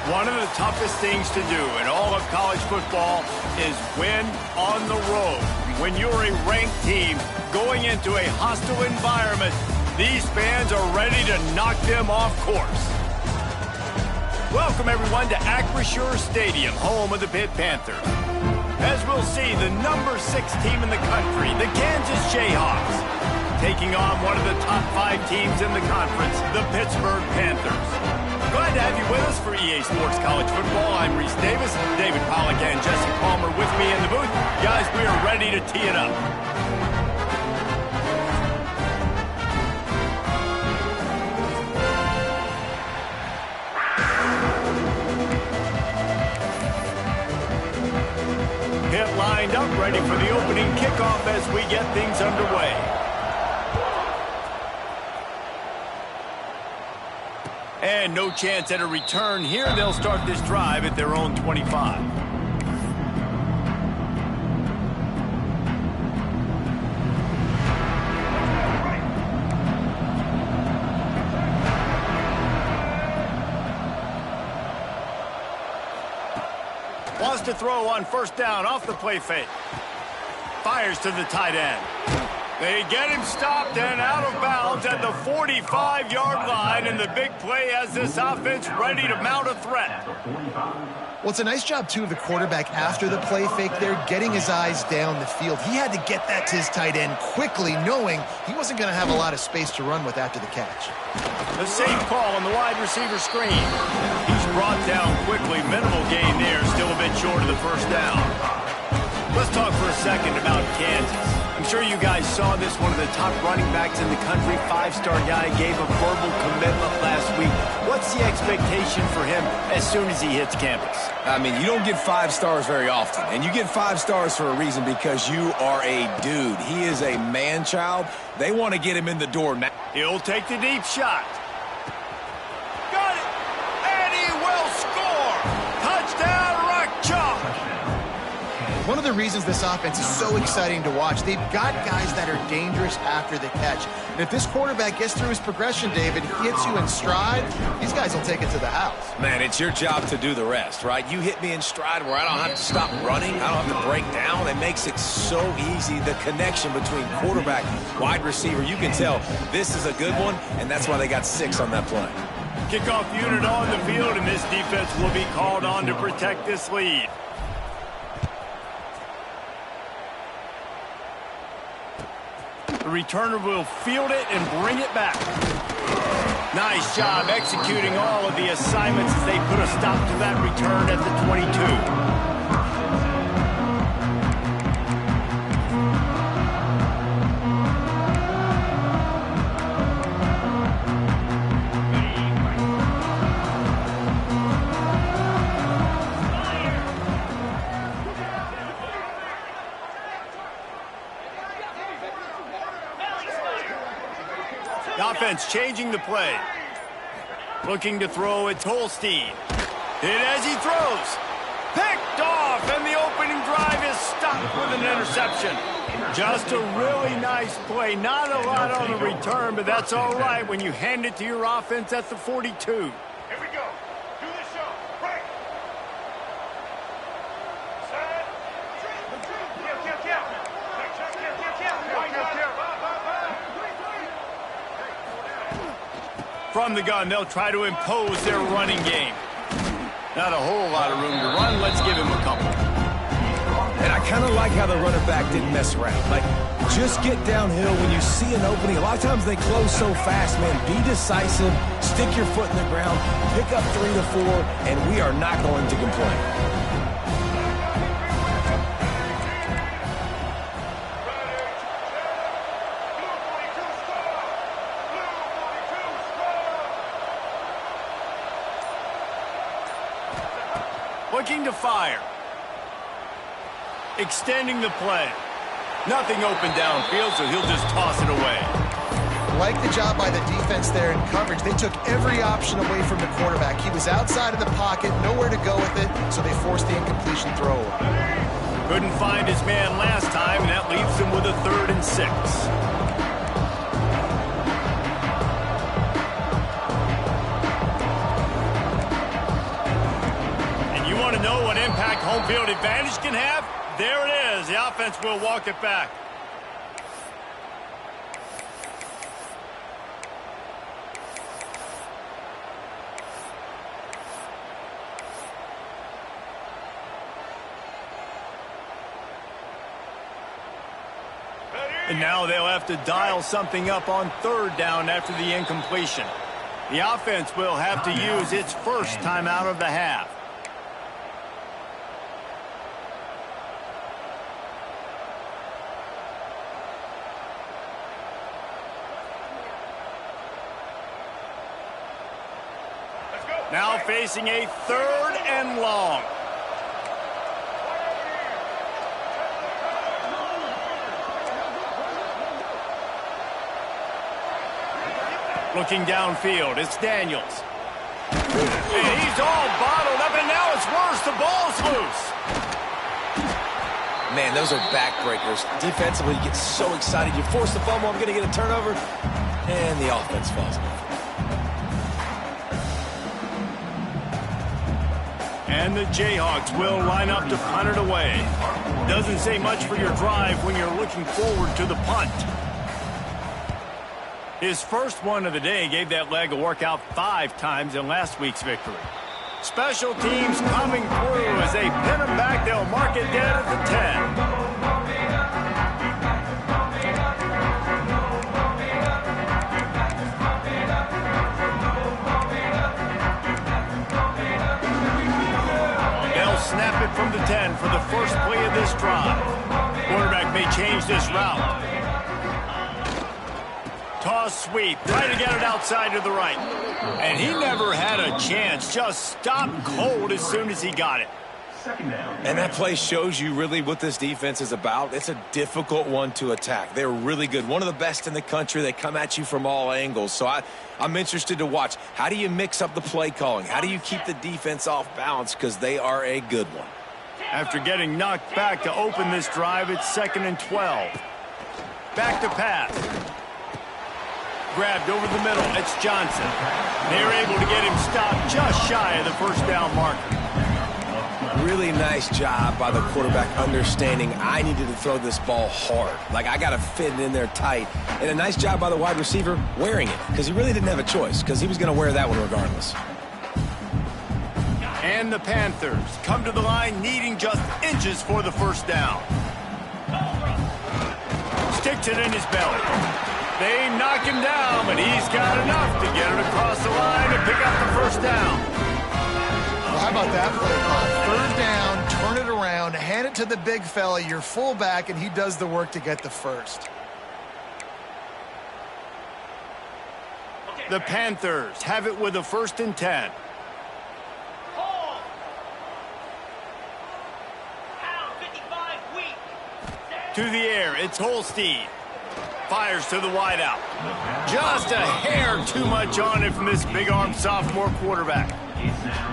One of the toughest things to do in all of college football is win on the road. When you're a ranked team going into a hostile environment, these fans are ready to knock them off course. Welcome, everyone, to Acrisure Stadium, home of the Pitt Panthers. As we'll see, the number 6 team in the country, the Kansas Jayhawks, taking on one of the top 5 teams in the conference, the Pittsburgh Panthers. Glad to have you with us for EA Sports College Football. I'm Reese Davis, David Pollack, and Jesse Palmer with me in the booth. Guys, we are ready to tee it up. Pitt lined up, ready for the opening kickoff as we get things underway. And no chance at a return here. They'll start this drive at their own 25. Wants to throw on first down off the play fake. Fires to the tight end. They get him stopped and out of bounds at the 45-yard line, and the big play has this offense ready to mount a threat. Well, it's a nice job, too, of the quarterback after the play fake there, getting his eyes down the field. He had to get that to his tight end quickly, knowing he wasn't going to have a lot of space to run with after the catch. The safe call on the wide receiver screen. He's brought down quickly. Minimal gain there, still a bit short of the first down. Let's talk for a second about Kansas. I'm sure you guys saw this, one of the top running backs in the country, 5-star guy, gave a verbal commitment last week. What's the expectation for him as soon as he hits campus? I mean, you don't get 5 stars very often, and you get 5 stars for a reason, because you are a dude. He is a man-child. They want to get him in the door now. He'll take the deep shot. Got it! And he will score! Touchdown, Rock Chalk! One of the reasons this offense is so exciting to watch, they've got guys that are dangerous after the catch. And if this quarterback gets through his progression, David, hits you in stride, these guys will take it to the house. Man, it's your job to do the rest, right? You hit me in stride where I don't have to stop running. I don't have to break down. It makes it so easy. The connection between quarterback, wide receiver, you can tell this is a good one, and that's why they got 6 on that play. Kickoff unit on the field, and this defense will be called on to protect this lead. The returner will field it and bring it back. Nice job executing all of the assignments as they put a stop to that return at the 22. The offense changing the play. Looking to throw it to Holstein. Hit as he throws. Picked off, and the opening drive is stopped with an interception. Just a really nice play. Not a lot on the return, but that's all right when you hand it to your offense at the 42. Here we go. Do the show. Break. Set. From the gun, they'll try to impose their running game. Not a whole lot of room to run. Let's give him a couple. And I kind of like how the running back didn't mess around. Like, just get downhill when you see an opening. A lot of times they close so fast, man. Be decisive. Stick your foot in the ground. Pick up 3 to 4, and we are not going to complain. Looking to fire. Extending the play. Nothing open downfield, so he'll just toss it away. Like the job by the defense there in coverage. They took every option away from the quarterback. He was outside of the pocket, nowhere to go with it, so they forced the incompletion throw. Couldn't find his man last time, and that leaves him with a 3rd and 6. home field advantage can have? There it is. The offense will walk it back. And now they'll have to dial something up on third down after the incompletion. The offense will have to use its first timeout of the half. Now facing a 3rd and long. Looking downfield, it's Daniels. And he's all bottled up, and now it's worse. The ball's loose. Man, those are backbreakers. Defensively, you get so excited. You force the fumble, I'm going to get a turnover, and the offense falls off. And the Jayhawks will line up to punt it away. Doesn't say much for your drive when you're looking forward to the punt. His first one of the day gave that leg a workout 5 times in last week's victory. Special teams coming through as they pin him back. They'll mark it dead at the 10. Snap it from the 10 for the first play of this drive. Quarterback may change this route. Toss sweep, trying to get it outside to the right. And he never had a chance, just stopped cold as soon as he got it. And that play shows you really what this defense is about. It's a difficult one to attack. They're really good. One of the best in the country. They come at you from all angles. So I'm interested to watch. How do you mix up the play calling? How do you keep the defense off balance? Because they are a good one. After getting knocked back to open this drive, it's 2nd and 12. Back to pass. Grabbed over the middle. It's Johnson. They're able to get him stopped just shy of the first down marker. Really nice job by the quarterback understanding I needed to throw this ball hard. Like, I got to fit it in there tight. And a nice job by the wide receiver wearing it, because he really didn't have a choice, because he was going to wear that one regardless. And the Panthers come to the line needing just inches for the first down. Sticks it in his belly. They knock him down, but he's got enough to get it across the line to pick up the first down. Well, how about that play call? 3rd down, turn it around, hand it to the big fella, your fullback, and he does the work to get the first. The Panthers have it with a 1st and 10. To the air, it's Holstein. Fires to the wideout. Just a hair too much on it from this big-armed sophomore quarterback.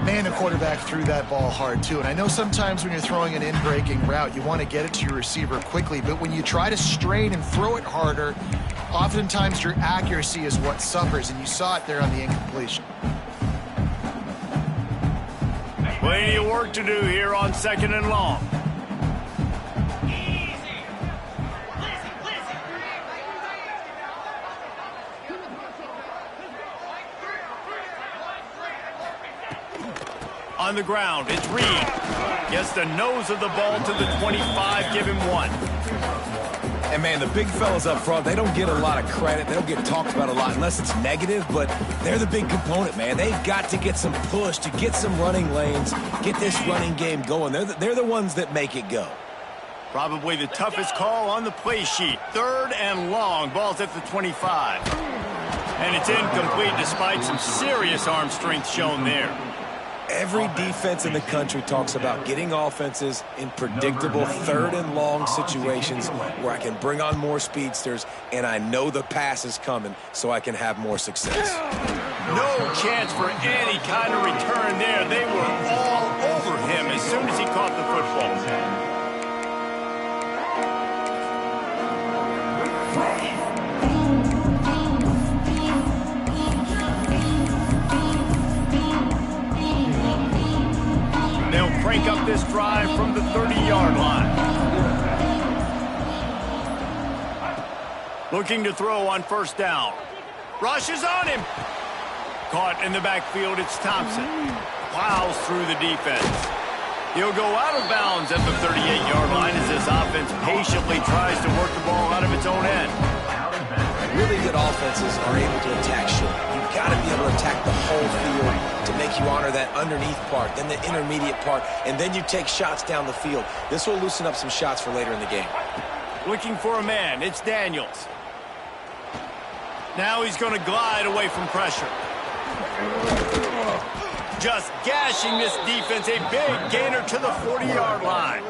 Man, the quarterback threw that ball hard, too. And I know sometimes when you're throwing an in-breaking route, you want to get it to your receiver quickly. But when you try to strain and throw it harder, oftentimes your accuracy is what suffers. And you saw it there on the incompletion. Plenty of work to do here on 2nd and long. On the ground, it's Reed. Gets the nose of the ball to the 25, give him 1. And, man, the big fellas up front, they don't get a lot of credit. They don't get talked about a lot unless it's negative, but they're the big component, man. They've got to get some push, to get some running lanes, get this running game going. They're the ones that make it go. Probably the toughest call on the play sheet. 3rd and long, ball's at the 25. And it's incomplete despite some serious arm strength shown there. Every defense in the country talks about getting offenses in predictable 3rd and long situations where I can bring on more speedsters and I know the pass is coming so I can have more success. No chance for any kind of return there. They were all over him as soon as he caught the football. Crank up this drive from the 30-yard line. Looking to throw on first down. Rushes on him. Caught in the backfield, it's Thompson. Plows through the defense. He'll go out of bounds at the 38-yard line as this offense patiently tries to work the ball out of its own end. Really good offenses are able to attack short. You've got to be able to attack the whole field to make you honor that underneath part, then the intermediate part, and then you take shots down the field. This will loosen up some shots for later in the game. Looking for a man, it's Daniels. Now he's going to glide away from pressure. Just gashing this defense, a big gainer to the 40-yard line.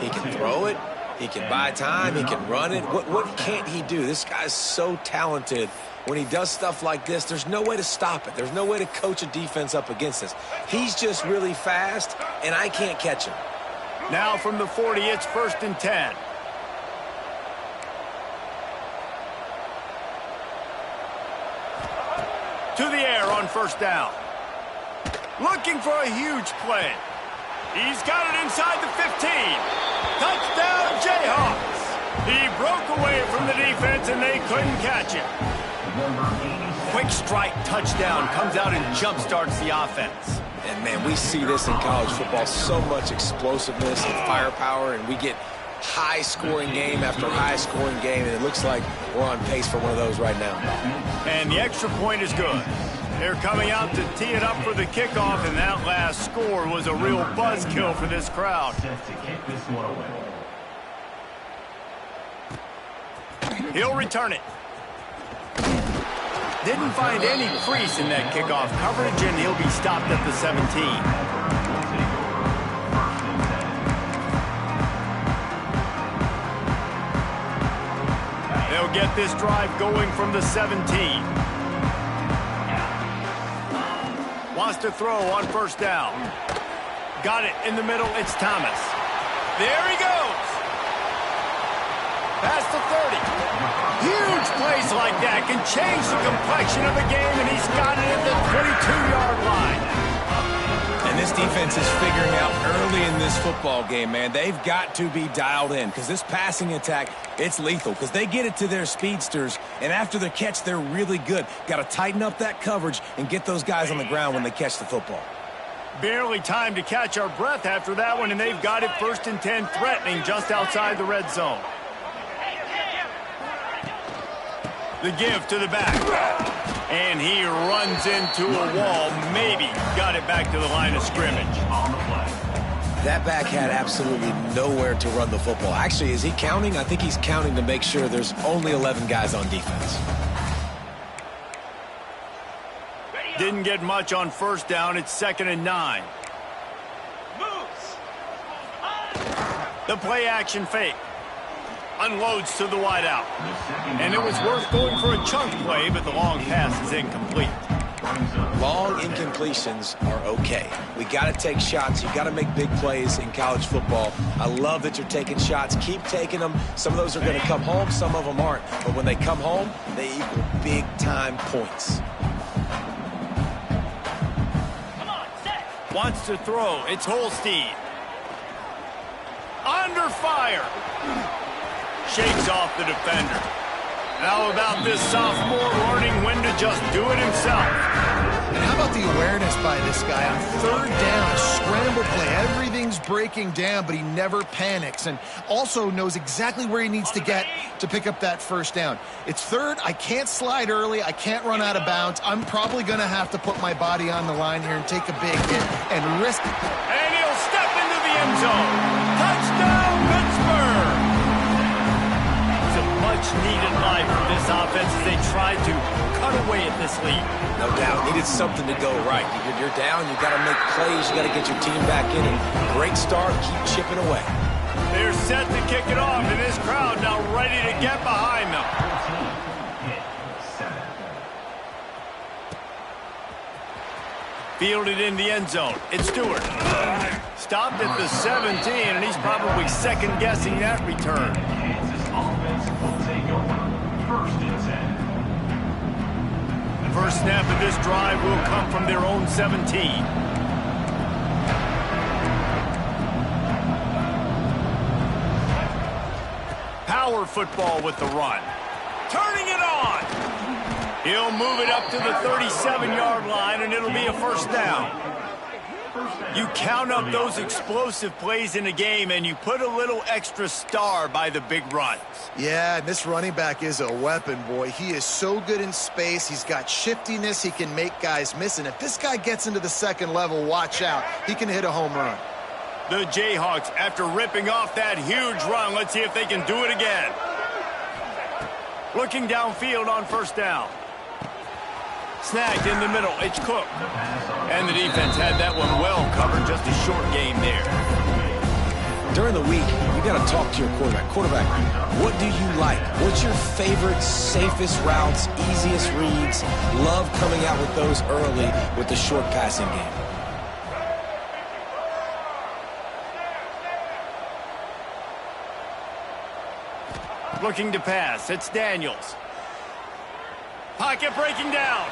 He can throw it. He can buy time. He can run it. What can't he do? This guy's so talented. When he does stuff like this, there's no way to stop it. There's no way to coach a defense up against this. He's just really fast, and I can't catch him. Now from the 40, it's 1st and 10. To the air on first down. Looking for a huge play. He's got it inside the 15. Touchdown, Jayhawks. He broke away from the defense, and they couldn't catch him. Quick strike touchdown comes out and jump-starts the offense. And, man, we see this in college football, so much explosiveness and firepower, and we get high-scoring game after high-scoring game, and it looks like we're on pace for one of those right now. And the extra point is good. They're coming out to tee it up for the kickoff, and that last score was a real buzzkill for this crowd. He'll return it. Didn't find any crease in that kickoff coverage, and he'll be stopped at the 17. They'll get this drive going from the 17. Wants to throw on first down. Got it in the middle, it's Thomas. There he goes. Past the 30. Huge plays like that can change the complexion of the game, and he's got it at the 22-yard line. And this defense is figuring out early in this football game, man. They've got to be dialed in because this passing attack, it's lethal because they get it to their speedsters, and after the catch, they're really good. Got to tighten up that coverage and get those guys on the ground when they catch the football. Barely time to catch our breath after that one, and they've got it 1st and 10, threatening just outside the red zone. The give to the back. And he runs into a wall. Maybe got it back to the line of scrimmage. That back had absolutely nowhere to run the football. Actually, is he counting? I think he's counting to make sure there's only 11 guys on defense. Didn't get much on first down. It's 2nd and 9. The play action fake. Unloads to the wideout. And it was worth going for a chunk play, but the long pass is incomplete. Long incompletions are okay. We got to take shots. You got to make big plays in college football. I love that you're taking shots. Keep taking them. Some of those are going to come home. Some of them aren't. But when they come home, they equal big-time points. Wants to throw. It's Holstein. Under fire. Shakes off the defender. How about this sophomore learning when to just do it himself? And how about the awareness by this guy on 3rd down, a scramble play. Everything's breaking down, but he never panics and also knows exactly where he needs to get to pick up that first down. It's 3rd. I can't slide early. I can't run out of bounds. I'm probably going to have to put my body on the line here and take a big hit and risk it. And he'll step into the end zone. Touchdown, Pittsburgh! Much-needed life for this offense as they tried to cut away at this lead. No doubt. Needed something to go right. You're down. You got to make plays. You got to get your team back in. And great start. Keep chipping away. They're set to kick it off, and this crowd now ready to get behind them. Fielded in the end zone. It's Stewart. Stopped at the 17, and he's probably second-guessing that return. The first snap of this drive will come from their own 17. power football with the run. Turning it on. He'll move it up to the 37-yard line, and it'll be a first down. You count up those explosive plays in a game, and you put a little extra star by the big runs. Yeah, this running back is a weapon, boy. He is so good in space. He's got shiftiness. He can make guys miss. And if this guy gets into the second level, watch out. He can hit a home run. The Jayhawks, after ripping off that huge run, let's see if they can do it again. Looking downfield on first down. Snagged in the middle, it's Cook. And the defense had that one well covered, just a short game there. During the week, you got to talk to your quarterback. Quarterback, what do you like? What's your favorite, safest routes, easiest reads? Love coming out with those early with the short passing game. Looking to pass, it's Daniels. Pocket breaking down.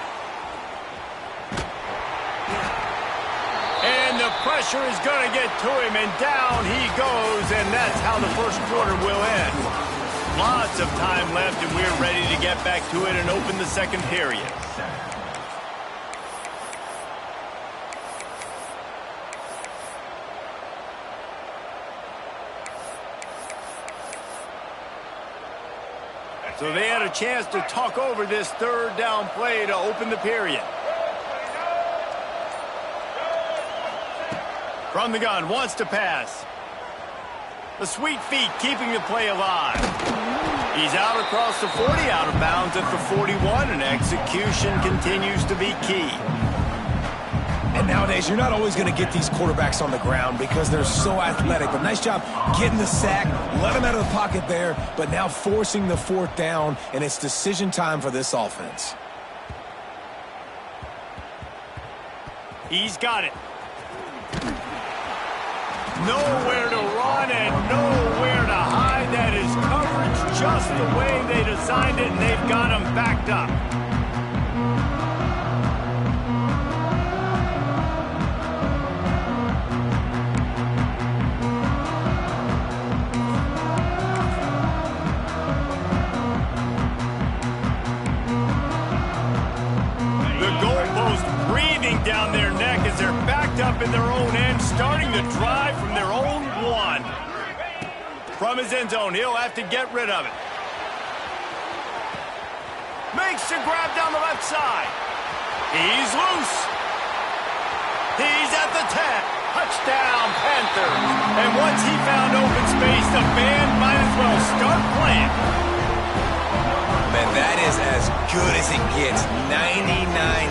And the pressure is going to get to him, and down he goes, and that's how the first quarter will end. Lots of time left, and we're ready to get back to it and open the second period. So they had a chance to talk over this third down play to open the period. From the gun, wants to pass. The sweet feet keeping the play alive. He's out across the 40, out of bounds at the 41, and execution continues to be key. And nowadays, you're not always going to get these quarterbacks on the ground because they're so athletic. But nice job getting the sack, let him out of the pocket there, but now forcing the fourth down, and it's decision time for this offense. He's got it. Nowhere to run and nowhere to hide. That is coverage just the way they designed it, and they've got him backed up. Down their neck as they're backed up in their own end, starting the drive from their own one. From his end zone, he'll have to get rid of it. Makes the grab down the left side. He's loose. He's at the 10. Touchdown, Panthers. And once he found open space, the band might as well start playing. Man, that is as good as it gets. 99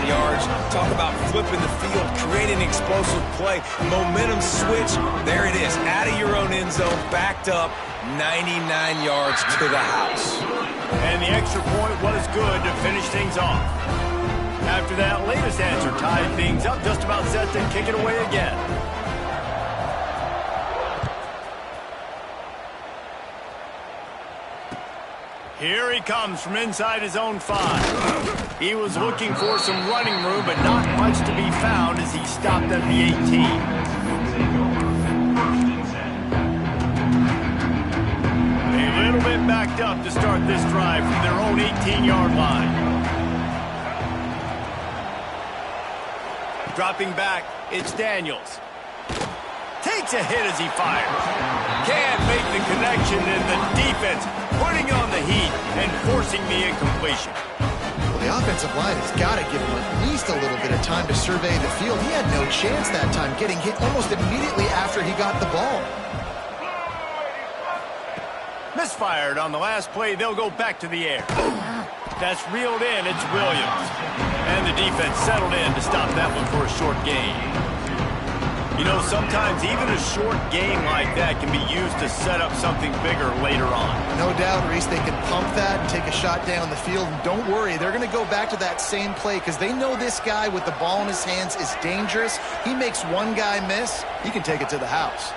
yards. Talk about flipping the field, creating an explosive play. Momentum switch. There it is. Out of your own end zone, backed up. 99 yards to the house. And the extra point was good to finish things off. After that latest answer tied things up, just about set to kick it away again. Here he comes from inside his own 5. He was looking for some running room, but not much to be found as he stopped at the 18. A little bit backed up to start this drive from their own 18-yard line. Dropping back, it's Daniels. Takes a hit as he fires. Can't make the connection, and the defense putting on the heat and forcing the incompletion. Well, the offensive line has got to give him at least a little bit of time to survey the field. He had no chance that time, getting hit almost immediately after he got the ball. Misfired on the last play. They'll go back to the air. That's reeled in. It's Williams. And the defense settled in to stop that one for a short gain. You know, sometimes even a short game like that can be used to set up something bigger later on. No doubt, Reese, they can pump that and take a shot down the field. And don't worry, they're going to go back to that same play because they know this guy with the ball in his hands is dangerous. He makes one guy miss, he can take it to the house.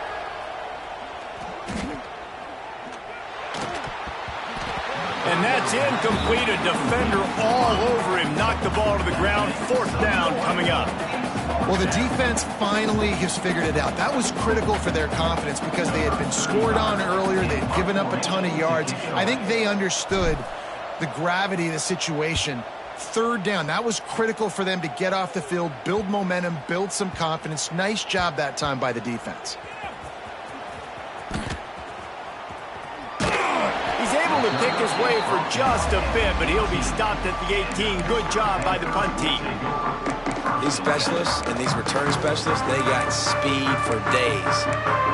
And that's incomplete. A defender all over him. Knocked the ball to the ground. Fourth down coming up. Well, the defense finally has figured it out. That was critical for their confidence because they had been scored on earlier. They had given up a ton of yards. I think they understood the gravity of the situation. Third down, that was critical for them to get off the field, build momentum, build some confidence. Nice job that time by the defense. He's able to pick his way for just a bit, but he'll be stopped at the 18. Good job by the punt team. These specialists and these return specialists, they got speed for days.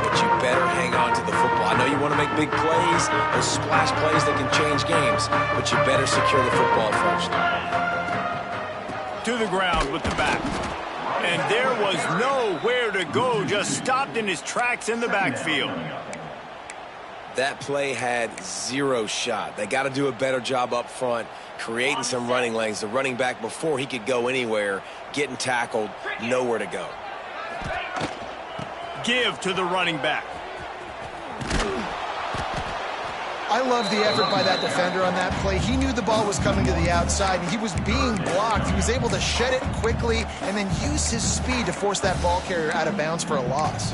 But you better hang on to the football. I know you want to make big plays, those splash plays that can change games, but you better secure the football first. To the ground with the back. And there was nowhere to go, just stopped in his tracks in the backfield. That play had zero shot. They got to do a better job up front, creating some running lanes. The running back, before he could go anywhere, getting tackled, nowhere to go. Give to the running back. I love the effort by that defender on that play. He knew the ball was coming to the outside, and he was being blocked. He was able to shed it quickly and then use his speed to force that ball carrier out of bounds for a loss.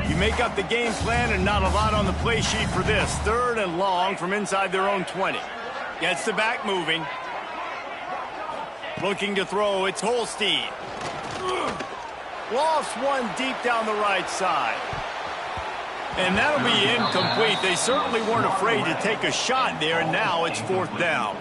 You make up the game plan and not a lot on the play sheet for this. 3rd and long from inside their own 20. Gets the back moving. Looking to throw, it's Holstein. Lofts one deep down the right side. And that'll be incomplete. They certainly weren't afraid to take a shot there, and now it's 4th down.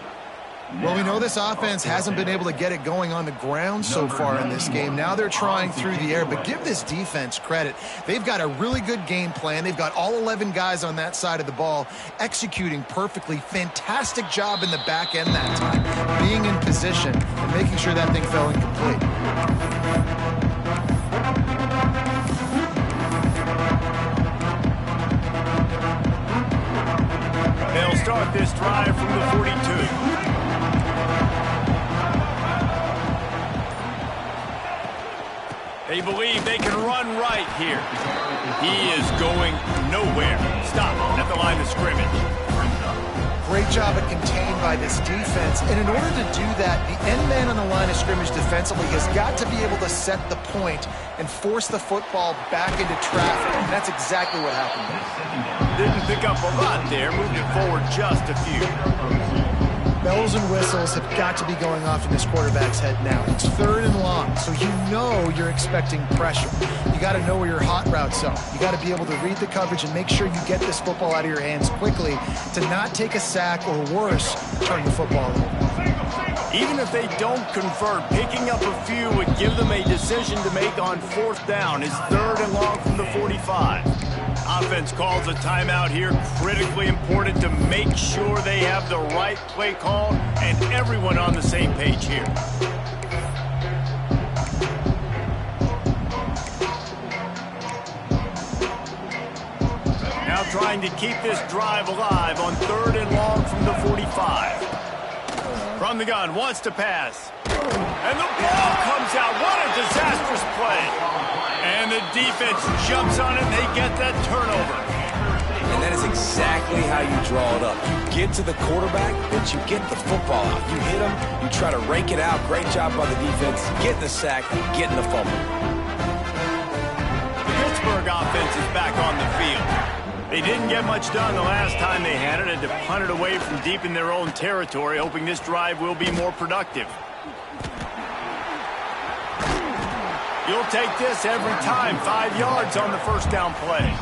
Well, we know this offense hasn't been able to get it going on the ground so far in this game. Now they're trying through the air, but give this defense credit. They've got a really good game plan. They've got all 11 guys on that side of the ball executing perfectly. Fantastic job in the back end that time, being in position and making sure that thing fell incomplete. They'll start this drive from the 42. They believe they can run right here. He is going nowhere. Stop at the line of scrimmage. Great job at contained by this defense. And in order to do that, the end man on the line of scrimmage defensively has got to be able to set the point and force the football back into traffic. And that's exactly what happened. Didn't pick up a lot there. Moved it forward just a few. Bells and whistles have got to be going off in this quarterback's head now. It's 3rd and long, so you know you're expecting pressure. You got to know where your hot routes are. You got to be able to read the coverage and make sure you get this football out of your hands quickly to not take a sack or worse, turn the football over. Even if they don't convert, picking up a few would give them a decision to make on 4th down. It's 3rd and long from the 45. Offense calls a timeout here. Critically important to make sure they have the right play call and everyone on the same page here. Now trying to keep this drive alive on 3rd and long from the 45. From the gun, wants to pass. And the ball comes out. What a disastrous play. And the defense jumps on it, and they get that turnover. And that is exactly how you draw it up. You get to the quarterback, but you get the football out. You hit him, you try to rake it out. Great job by the defense. Getting the sack, getting the fumble. The Pittsburgh offense is back on the field. They didn't get much done the last time they had it, and to punt it away from deep in their own territory, hoping this drive will be more productive. You'll take this every time. 5 yards on the 1st down play.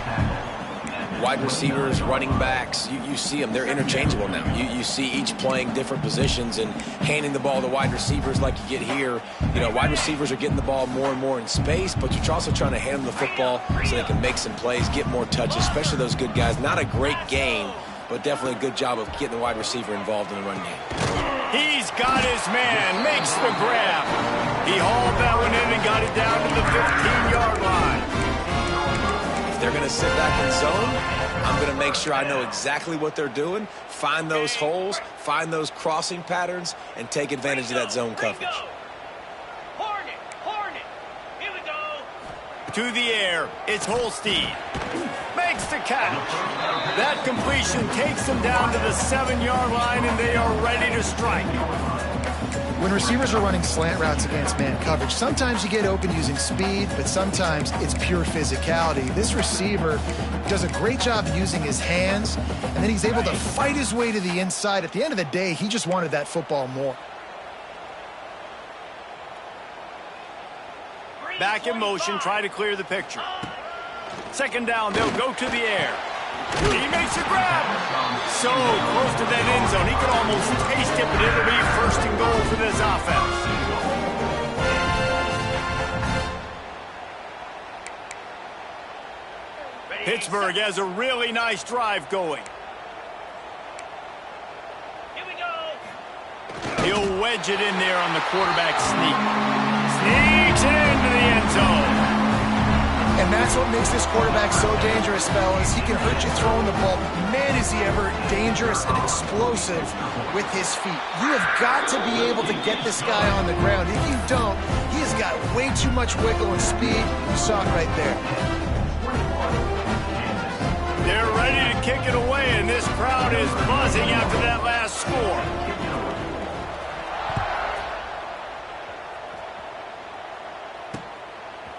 Wide receivers, running backs, you see them. They're interchangeable now. You see each playing different positions and handing the ball to wide receivers like you get here. You know, wide receivers are getting the ball more and more in space, but you're also trying to hand them the football so they can make some plays, get more touches, especially those good guys. Not a great game, but definitely a good job of getting the wide receiver involved in the run game. He's got his man, makes the grab. He hauled that one in and got it down to the 15-yard line. If they're going to sit back in zone, I'm going to make sure I know exactly what they're doing, find those holes, find those crossing patterns, and take advantage of that zone coverage. Hornet, here we go. To the air, it's Holstein. makes the catch. That completion takes them down to the 7-yard line, and they are ready to strike. When receivers are running slant routes against man coverage, sometimes you get open using speed, but sometimes it's pure physicality. This receiver does a great job using his hands, and then he's able to fight his way to the inside. At the end of the day, he just wanted that football more. Back in motion, try to clear the picture. Second down, they'll go to the air. He makes a grab. So close to that end zone, he could almost taste it, but it'll be first and goal for this offense. Pittsburgh has a really nice drive going. Here we go. He'll wedge it in there on the quarterback sneak. Sneaks it into the end zone. And that's what makes this quarterback so dangerous, fellas. He can hurt you throwing the ball. Man, is he ever dangerous and explosive with his feet. You have got to be able to get this guy on the ground. If you don't, he has got way too much wiggle and speed. You saw it right there. They're ready to kick it away, and this crowd is buzzing after that last score.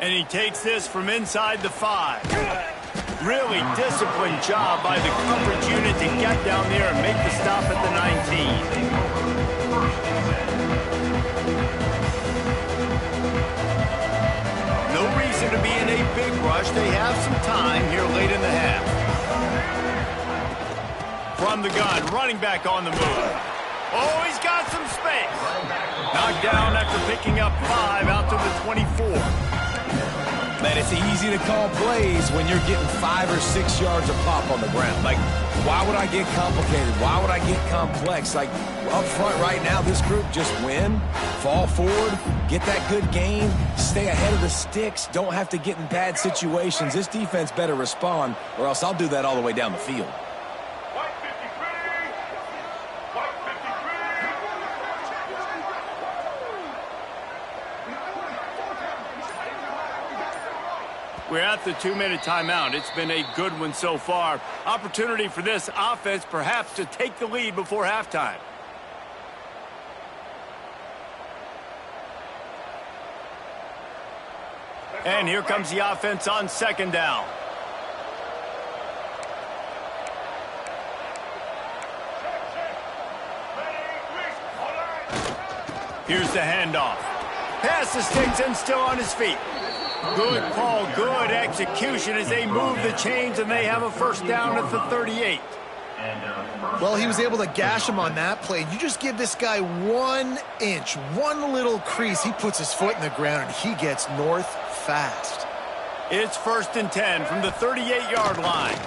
And he takes this from inside the 5. Really disciplined job by the coverage unit to get down there and make the stop at the 19. No reason to be in a big rush. They have some time here late in the half. From the gun, running back on the move. Oh, he's got some space. Knocked down after picking up 5 out to the 24. Man, it's easy to call plays when you're getting 5 or 6 yards of pop on the ground. Like, why would I get complicated? Why would I get complex? Like, up front right now, this group just win, fall forward, get that good gain, stay ahead of the sticks, don't have to get in bad situations. This defense better respond, or else I'll do that all the way down the field. White 53. White 53. We're at the 2-minute timeout. It's been a good one so far. Opportunity for this offense perhaps to take the lead before halftime. And here comes the offense on second down. Here's the handoff. Pass the sticks and still on his feet. Good call, good execution as they move the chains and they have a first down at the 38. Well, he was able to gash him on that play. You just give this guy 1 inch, one little crease, he puts his foot in the ground and he gets north fast. It's 1st and 10 from the 38-yard line.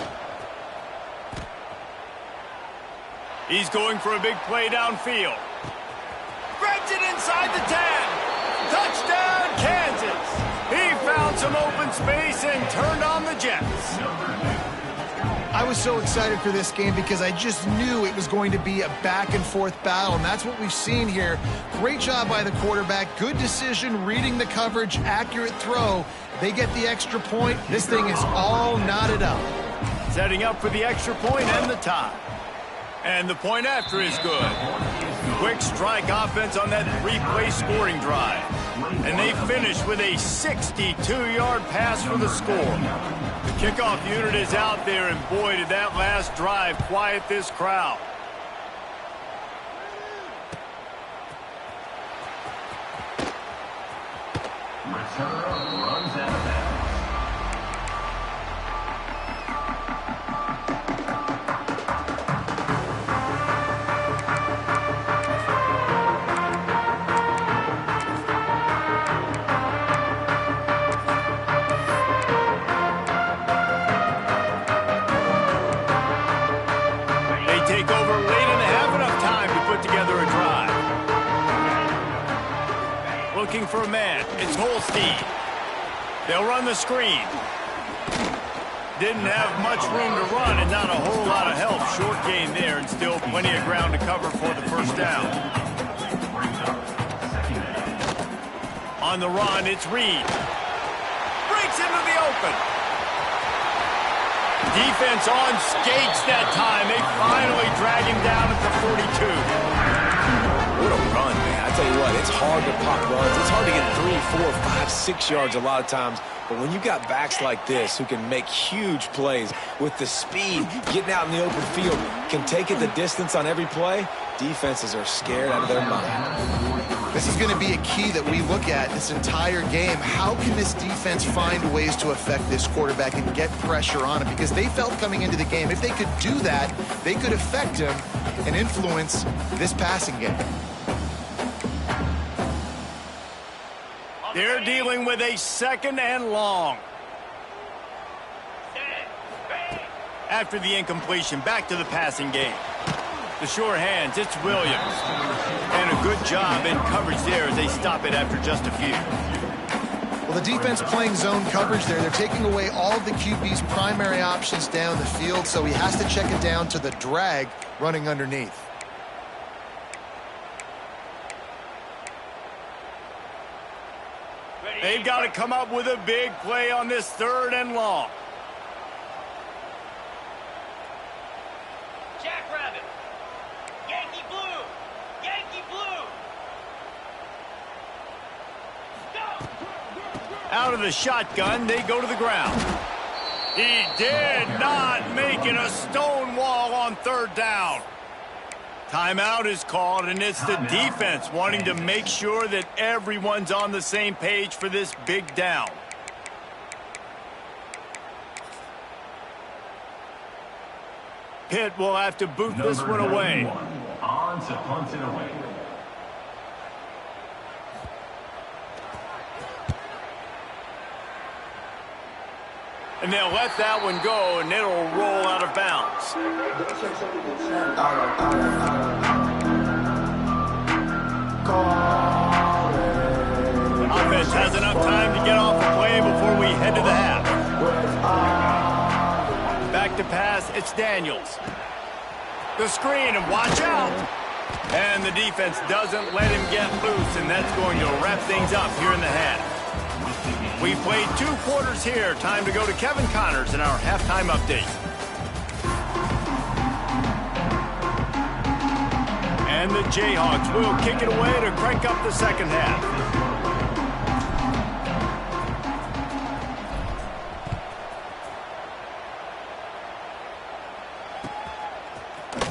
He's going for a big play downfield. Grabs it inside the 10. Touchdown, Kansas. He found some open space and turned on the Jets. I was so excited for this game because I just knew it was going to be a back-and-forth battle, and that's what we've seen here. Great job by the quarterback. Good decision, reading the coverage, accurate throw. They get the extra point. This thing is all knotted up. Setting up for the extra point and the tie. And the point after is good. Quick strike offense on that 3-play scoring drive. And they finish with a 62-yard pass for the score. The kickoff unit is out there, and boy, did that last drive quiet this crowd. Runs out of bounds. Take over late in the half, enough time to put together a drive. Looking for a man. It's Holstein. They'll run the screen. Didn't have much room to run and not a whole lot of help. Short gain there and still plenty of ground to cover for the first down. On the run, it's Reed. Breaks into the open. Defense on skates that time. They finally drag him down at the 42. What a run, man. I tell you what, it's hard to pop runs. It's hard to get 3, 4, 5, 6 yards a lot of times. But when you got backs like this who can make huge plays with the speed, getting out in the open field, can take it the distance on every play, defenses are scared out of their mind. This is going to be a key that we look at this entire game. How can this defense find ways to affect this quarterback and get pressure on him? Because they felt coming into the game, if they could do that, they could affect him and influence this passing game. They're dealing with a 2nd and long. After the incompletion, back to the passing game. The sure hands, it's Williams. And a good job in coverage there as they stop it after just a few. Well, the defense playing zone coverage there. They're taking away all of the QB's primary options down the field, so he has to check it down to the drag running underneath. They've got to come up with a big play on this 3rd and long. Jackrabbit. Yankee blue. Yankee blue. Go. Out of the shotgun, they go to the ground. He did not make it a stone wall on 3rd down. Timeout is called, and it's the defense wanting to make sure that everyone's on the same page for this big down. Pitt will have to boot this one away. On to punt it away. And they'll let that one go, and it'll roll out of bounds. The offense has enough time to get off the play before we head to the half. Back to pass, it's Daniels. The screen, and watch out. And the defense doesn't let him get loose, and that's going to wrap things up here in the half. We played 2 quarters here. Time to go to Kevin Connors in our halftime update. And the Jayhawks will kick it away to crank up the 2nd half.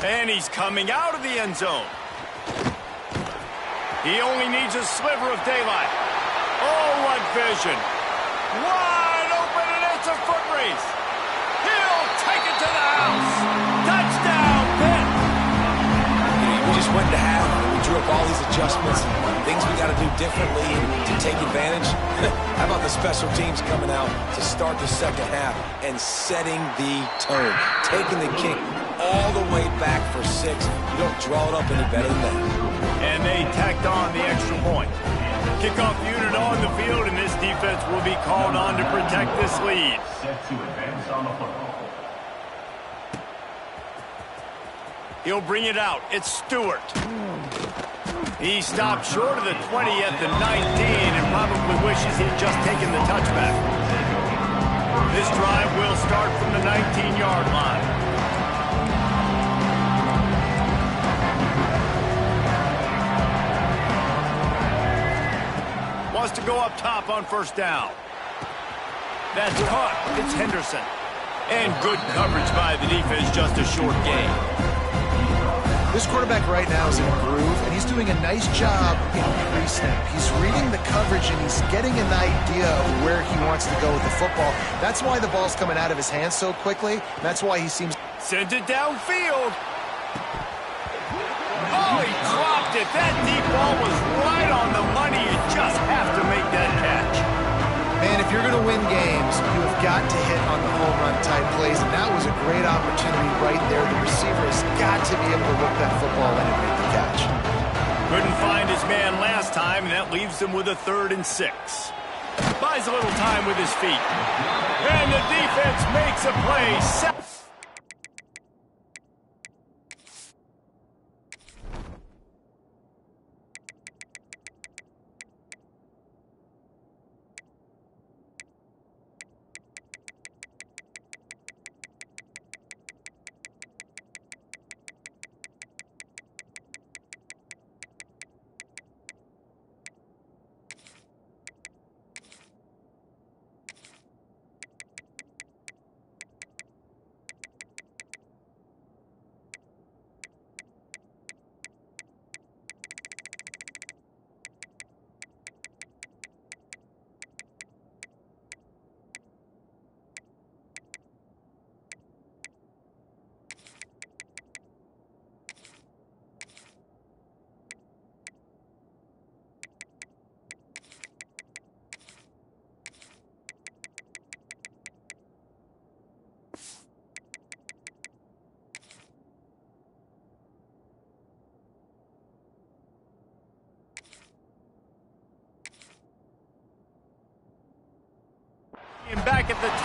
And he's coming out of the end zone. He only needs a sliver of daylight. Oh, what vision. Wide open, and it's a foot race. He'll take it to the house. Touchdown, Pitt. We just went to half, and we drew up all these adjustments, things we got to do differently to take advantage. How about the special teams coming out to start the 2nd half and setting the tone, taking the kick all the way back for 6. You don't draw it up any better than that. And they tacked on the extra point. Kickoff unit on the field, and this defense will be called on to protect this lead. Set to advance on the football. He'll bring it out. It's Stewart. He stopped short of the 20 at the 19 and probably wishes he'd just taken the touchback. This drive will start from the 19-yard line. Wants to go up top on 1st down. That's caught. It's Henderson. And good coverage by the defense, just a short gain. This quarterback right now is in a groove, and he's doing a nice job in pre-snap. He's reading the coverage, and he's getting an idea of where he wants to go with the football. That's why the ball's coming out of his hands so quickly. That's why he seems... Sent it downfield. Oh, he dropped it. That deep ball was right on the money. You just have to make that catch. Man, if you're going to win games, you have got to hit on the home run type plays, and that was a great opportunity right there. The receiver has got to be able to look that football in and make the catch. Couldn't find his man last time, and that leaves him with a 3rd and 6. Buys a little time with his feet. And the defense makes a play. Back at the 10.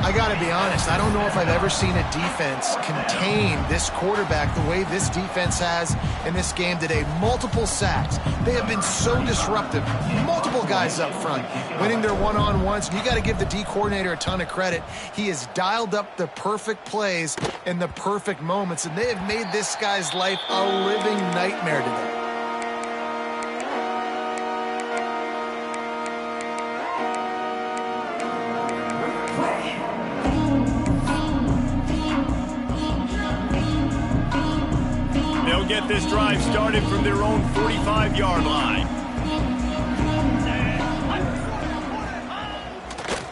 I got to be honest, I don't know if I've ever seen a defense contain this quarterback the way this defense has in this game today. Multiple sacks. They have been so disruptive. Multiple guys up front, winning their one-on-ones. And you got to give the D coordinator a ton of credit. He has dialed up the perfect plays in the perfect moments, and they have made this guy's life a living nightmare today. Get this drive started from their own 45-yard line.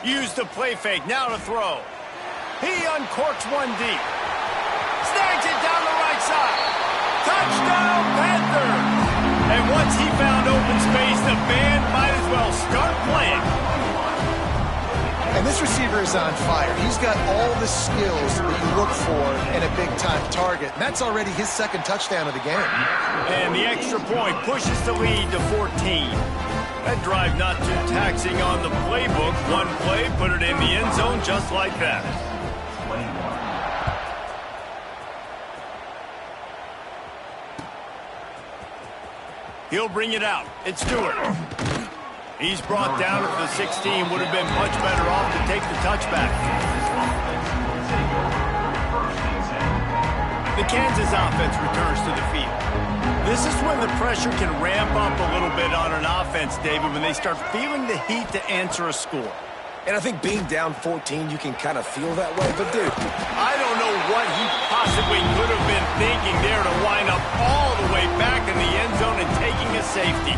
Use the play fake, now to throw. He uncorks one deep. Snags it down the right side. Touchdown, Panthers! And once he found open space, the band might as well start playing. And this receiver is on fire. He's got all the skills that you look for in a big-time target. And that's already his second touchdown of the game. And the extra point pushes the lead to 14. That drive not too taxing on the playbook. One play, put it in the end zone just like that. He'll bring it out. It's Stewart. He's brought down at the 16. Would have been much better off to take the touchback. The Kansas offense returns to the field. This is when the pressure can ramp up a little bit on an offense, David, when they start feeling the heat to answer a score. And I think being down 14, you can kind of feel that way. But, dude, I don't know what he possibly could have been thinking there to wind up all the way back in the end zone and taking a safety.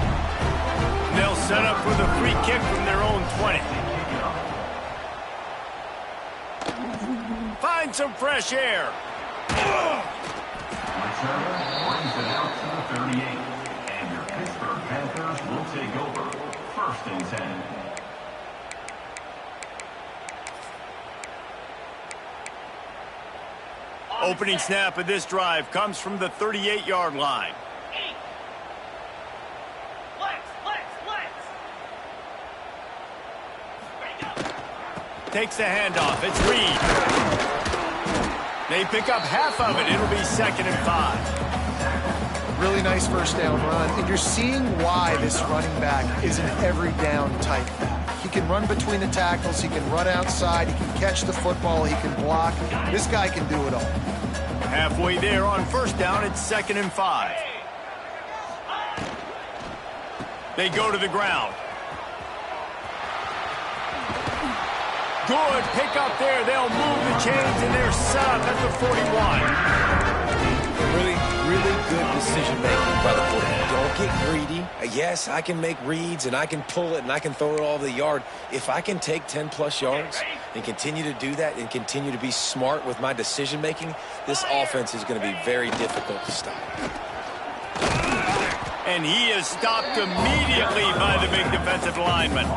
They'll set up for the free kick from their own 20. Find some fresh air. Returner brings it out to the 38. And your Pittsburgh Panthers will take over. 1st and 10. Opening snap of this drive comes from the 38-yard line. Takes the handoff. It's Reed. They pick up half of it. It'll be 2nd and 5. Really nice first down run. And you're seeing why this running back is an every down type back. He can run between the tackles. He can run outside. He can catch the football. He can block. This guy can do it all. Halfway there on 1st down. It's 2nd and 5. They go to the ground. Good pick up there. They'll move the chains, and they're set up at the 41. Really good decision-making by the quarterback. Don't get greedy. Yes, I can make reads, and I can pull it, and I can throw it all over the yard. If I can take 10-plus yards and continue to do that and continue to be smart with my decision-making, this offense is going to be very difficult to stop. And he is stopped immediately by the big defensive lineman.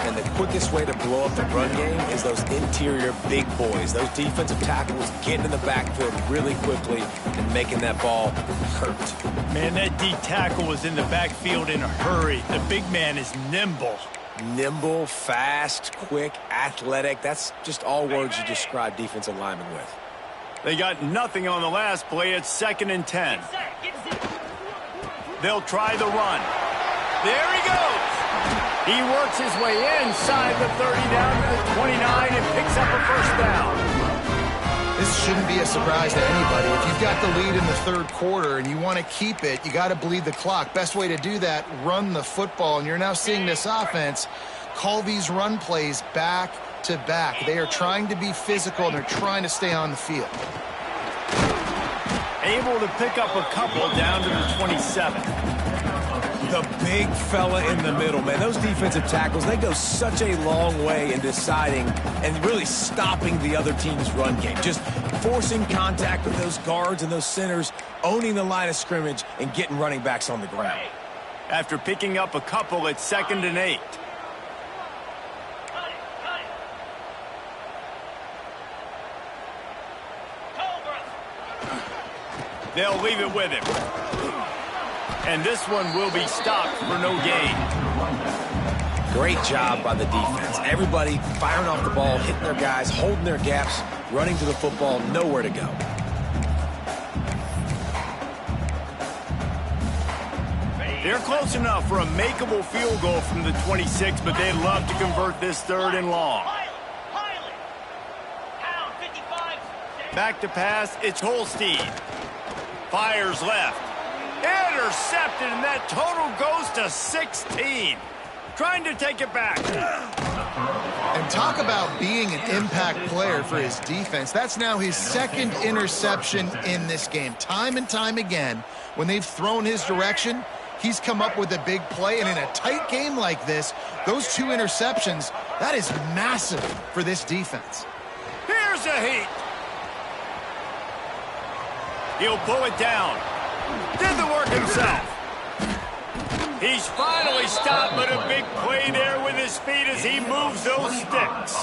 And the quickest way to blow up the run game is those interior big boys, those defensive tackles getting in the backfield really quickly and making that ball hurt. Man, that D tackle was in the backfield in a hurry. The big man is nimble. Nimble, fast, quick, athletic. That's just all words you describe defensive linemen with. They got nothing on the last play. It's 2nd and 10. They'll try the run. There he goes. He works his way inside the 30 down to the 29 and picks up a 1st down. This shouldn't be a surprise to anybody. If you've got the lead in the 3rd quarter and you want to keep it, you got to bleed the clock. Best way to do that, run the football. And you're now seeing this offense call these run plays back to back. They are trying to be physical, and they're trying to stay on the field. Able to pick up a couple down to the 27. The big fella in the middle, man. Those defensive tackles, they go such a long way in deciding and really stopping the other team's run game. Just forcing contact with those guards and those centers, owning the line of scrimmage, and getting running backs on the ground. After picking up a couple, it's 2nd and 8. They'll leave it with him. And this one will be stopped for no gain. Great job by the defense. Everybody firing off the ball, hitting their guys, holding their gaps, running to the football, nowhere to go. They're close enough for a makeable field goal from the 26, but they'd love to convert this 3rd and long. Back to pass, it's Holstein. Fires left. Intercepted, and that total goes to 16. Trying to take it back. And talk about being an impact player for his defense. That's now his 2nd interception in this game. Time and time again, when they've thrown his direction, he's come up with a big play. And in a tight game like this, those 2 interceptions, that is massive for this defense. Here's a heat. He'll pull it down. Did the work himself. He's finally stopped, but a big play there with his feet as he moves those sticks.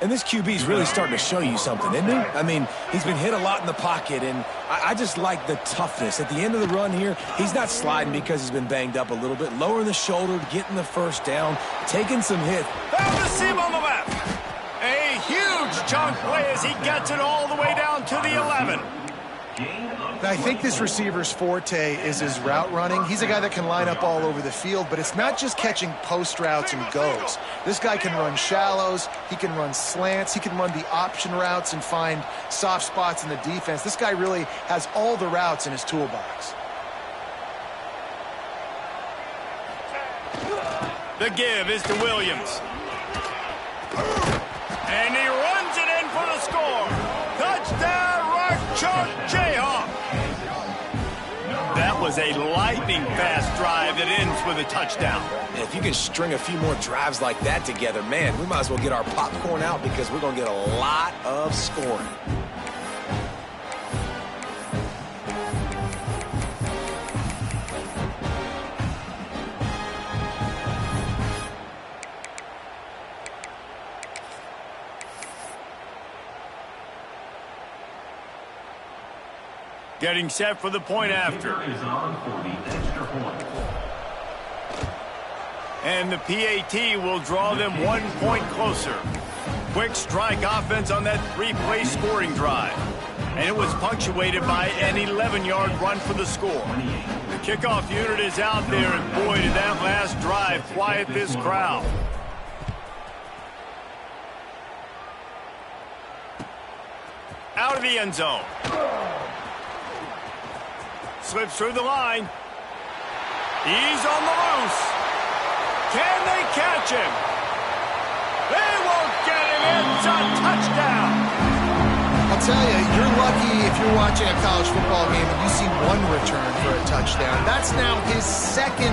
And this QB's really starting to show you something, isn't he? I mean, he's been hit a lot in the pocket, and I just like the toughness. At the end of the run here, he's not sliding because he's been banged up a little bit. Lowering the shoulder, getting the first down, taking some hits. Found the seam on the left. A huge chunk play as he gets it all the way down to the 11. I think this receiver's forte is his route running. He's a guy that can line up all over the field, but it's not just catching post routes and goes. This guy can run shallows, he can run slants, he can run the option routes and find soft spots in the defense. This guy really has all the routes in his toolbox. The give is to Williams. And he runs it in for the score. Touchdown, Rock Jayhawk. That was a lightning-fast drive that ends with a touchdown. If you can string a few more drives like that together, man, we might as well get our popcorn out because we're going to get a lot of scoring. Getting set for the point after. And the PAT will draw them 1 point closer. Quick strike offense on that 3-play scoring drive. And it was punctuated by an 11-yard run for the score. The kickoff unit is out there, and boy, did that last drive quiet this crowd. Out of the end zone. Slips through the line. He's on the loose. Can they catch him? They won't get him. It's a touchdown. I'll tell you, you're lucky if you're watching a college football game and you see one return for a touchdown. That's now his 2nd